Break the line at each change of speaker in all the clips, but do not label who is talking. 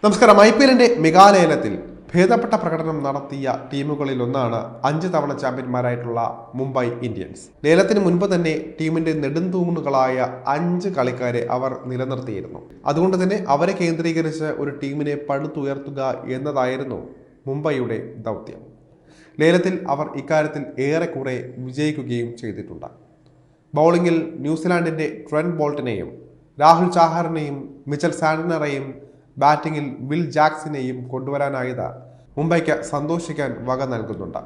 നമസ്കാരം. IPL മെഗാലയനത്തിൽ ഭേദപ്പെട്ട പ്രകടനം നടത്തിയ ടീമുകളിൽ ഒന്നാണ് 5 തവണ ചാമ്പ്യന്മാരായിട്ടുള്ള മുംബൈ ഇന്ത്യൻസ്. ലേലത്തിന് മുൻപ് തന്നെ ടീമിന്റെ നെടുന്തൂണുകളായ 5 കളിക്കാരെ അവർ നിലനിർത്തിയിരുന്നു. അതുകൊണ്ട് തന്നെ അവരെ കേന്ദ്രീകരിച്ച് ഒരു ടീമിനെ പടുത്തുയർത്തുക എന്നതായിരുന്നു മുംബൈയുടെ ദൗത്യം. ലേലത്തിൽ അവർ ഇക്കാര്യത്തിൽ ഏറെക്കുറെ വിജയിക്കുകയും ചെയ്തിട്ടുണ്ട്. ബൗളിംഗിൽ ന്യൂസിലാൻഡിന്റെ ട്രെന്റ് ബോൾട്ടിനെയും രാഹുൽ ചാഹറിനെയും മിച്ചൽ സാന്റ്നറെയും ബാറ്റിംഗിൽ വിൽ ജാക്സിനെയും കൊണ്ടുവരാനായത് മുംബൈക്ക് സന്തോഷിക്കാൻ വക നൽകുന്നുണ്ട്.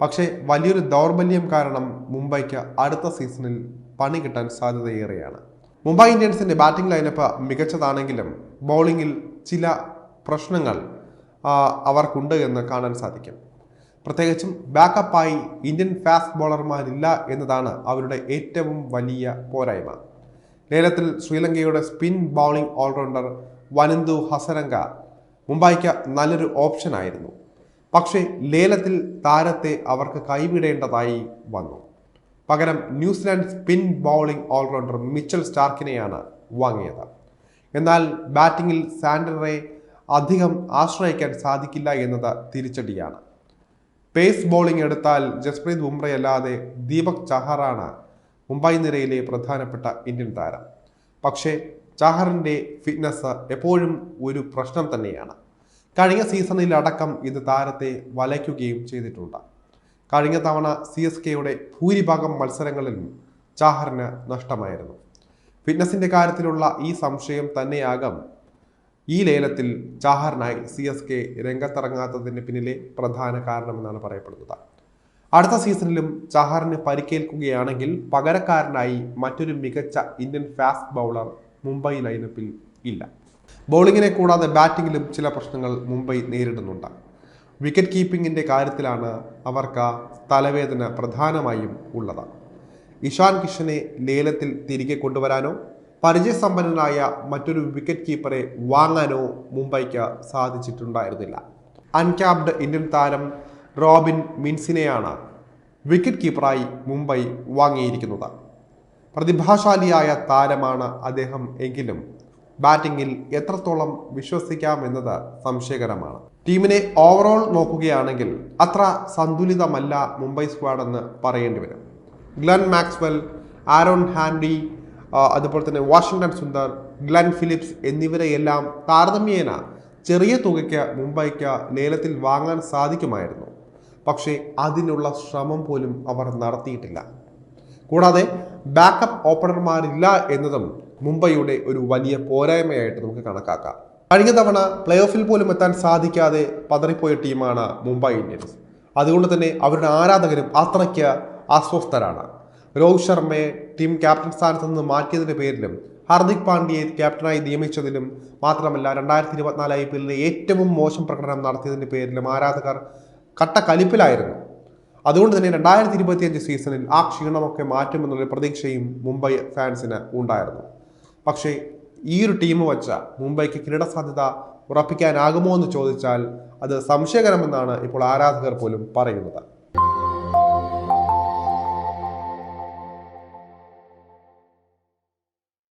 പക്ഷേ വലിയൊരു ദൗർബല്യം കാരണം മുംബൈക്ക് അടുത്ത സീസണിൽ പണി കിട്ടാൻ സാധ്യതയേറെയാണ്. മുംബൈ ഇന്ത്യൻസിന്റെ ബാറ്റിംഗ് ലൈനപ്പ് മികച്ചതാണെങ്കിലും ബൗളിംഗിൽ ചില പ്രശ്നങ്ങൾ അവർക്കുണ്ട് എന്ന് കാണാൻ സാധിക്കും. പ്രത്യേകിച്ചും ബാക്കപ്പായി ഇന്ത്യൻ ഫാസ്റ്റ് ബോളർമാരില്ല എന്നതാണ് അവരുടെ ഏറ്റവും വലിയ പോരായ്മ. ലേലത്തിൽ ശ്രീലങ്കയുടെ spin bowling allrounder Wanindu Hasaranga മുംബൈക്ക് നല്ലൊരു ഓപ്ഷനായിരുന്നു. പക്ഷേ ലേലത്തിൽ താരത്തെ അവർക്ക് കൈവിടേണ്ടതായി വന്നു. പകരം New Zealand spin bowling allrounder Mitchell സ്റ്റാർക്കിനെയാണ് വാങ്ങിയത്. എന്നാൽ ബാറ്റിംഗിൽ സാന്റ്നറെ അധികം ആശ്രയിക്കാൻ സാധിക്കില്ല എന്നത് തിരിച്ചടിയാണ്. പേസ് ബൗളിംഗ് എടുത്താൽ ജസ്പ്രീത് ബുംറയല്ലാതെ ദീപക് ചഹാറാണ് മുംബൈ നിരയിലെ പ്രധാനപ്പെട്ട ഇന്ത്യൻ താരം. പക്ഷേ ചാഹറിൻ്റെ ഫിറ്റ്നസ് എപ്പോഴും ഒരു പ്രശ്നം തന്നെയാണ്. കഴിഞ്ഞ സീസണിലടക്കം ഇത് താരത്തെ വലയ്ക്കുകയും ചെയ്തിട്ടുണ്ട്. കഴിഞ്ഞ തവണ CSKയുടെ ഭൂരിഭാഗം മത്സരങ്ങളിലും ചാഹറിന് നഷ്ടമായിരുന്നു. ഫിറ്റ്നസിൻ്റെ കാര്യത്തിലുള്ള ഈ സംശയം തന്നെയാകാം ഈ ലേലത്തിൽ ചാഹറിനായി CSK രംഗത്തിറങ്ങാത്തതിന് പിന്നിലെ പ്രധാന കാരണമെന്നാണ് പറയപ്പെടുന്നത്. അടുത്ത സീസണിലും ചാഹറിന് പരിക്കേൽക്കുകയാണെങ്കിൽ പകരക്കാരനായി മറ്റൊരു മികച്ച ഇന്ത്യൻ ഫാസ്റ്റ് ബൗളർ മുംബൈ ലൈനപ്പിൽ ഇല്ല. ബൗളിങ്ങിനെ കൂടാതെ ബാറ്റിങ്ങിലും ചില പ്രശ്നങ്ങൾ മുംബൈ നേരിടുന്നുണ്ട്. വിക്കറ്റ് കീപ്പിങ്ങിൻ്റെ കാര്യത്തിലാണ് അവർക്ക് തലവേദന പ്രധാനമായും ഉള്ളത്. ഇഷാൻ കിഷനെ ലേലത്തിൽ തിരികെ കൊണ്ടുവരാനോ പരിചയസമ്പന്നനായ മറ്റൊരു വിക്കറ്റ് കീപ്പറെ വാങ്ങാനോ മുംബൈക്ക് സാധിച്ചിട്ടുണ്ടായിരുന്നില്ല. അൺക്യാപ്ഡ് ഇന്ത്യൻ താരം റോബിൻ മിൻസിനെയാണ് വിക്കറ്റ് കീപ്പറായി മുംബൈ വാങ്ങിയിരിക്കുന്നത്. പ്രതിഭാശാലിയായ താരമാണ് അദ്ദേഹം എങ്കിലും ബാറ്റിംഗിൽ എത്രത്തോളം വിശ്വസിക്കാമെന്നത് സംശയകരമാണ്. ടീമിനെ ഓവറോൾ നോക്കുകയാണെങ്കിൽ അത്ര സന്തുലിതമല്ല മുംബൈ സ്ക്വാഡ് എന്ന് പറയേണ്ടി വരും. ഗ്ലെൻ മാക്സ്വെൽ, ആരോൺ ഹാൻഡി, അതുപോലെ തന്നെ വാഷിംഗ്ടൺ സുന്ദർ, ഗ്ലെൻ ഫിലിപ്സ് എന്നിവരെയെല്ലാം താരതമ്യേന ചെറിയ തുകയ്ക്ക് മുംബൈക്ക് ലേലത്തിൽ വാങ്ങാൻ സാധിക്കുമായിരുന്നു. പക്ഷേ അതിനുള്ള ശ്രമം പോലും അവർ നടത്തിയിട്ടില്ല. കൂടാതെ ബാക്കപ്പ് ഓപ്പണർമാരില്ല എന്നതും മുംബൈയുടെ ഒരു വലിയ പോരായ്മയായിട്ട് നമുക്ക് കണക്കാക്കാം. കഴിഞ്ഞ തവണ പ്ലേ ഓഫിൽ പോലും എത്താൻ സാധിക്കാതെ പതറിപ്പോയ ടീമാണ് മുംബൈ ഇന്ത്യൻസ്. അതുകൊണ്ട് തന്നെ അവരുടെ ആരാധകരും അത്രയ്ക്ക് അസ്വസ്ഥരാണ്. രോഹിത് ശർമ്മയെ ടീം ക്യാപ്റ്റൻ സ്ഥാനത്ത് നിന്ന് മാറ്റിയതിൻ്റെ പേരിലും ഹാർദിക് പാണ്ഡ്യയെ ക്യാപ്റ്റനായി നിയമിച്ചതിലും മാത്രമല്ല 2024 IPL ഏറ്റവും മോശം പ്രകടനം നടത്തിയതിൻ്റെ പേരിലും ആരാധകർ കട്ട കലിപ്പിലായിരുന്നു. അതുകൊണ്ട് തന്നെ 2025 സീസണിൽ ആ ക്ഷീണമൊക്കെ മാറ്റുമെന്നുള്ള പ്രതീക്ഷയും മുംബൈ ഫാൻസിന് ഉണ്ടായിരുന്നു. പക്ഷേ ഈ ഒരു ടീം വച്ച മുംബൈക്ക് കിരീട സാധ്യത ഉറപ്പിക്കാനാകുമോ എന്ന് ചോദിച്ചാൽ അത് സംശയകരമെന്നാണ് ഇപ്പോൾ ആരാധകർ പോലും പറയുന്നത്.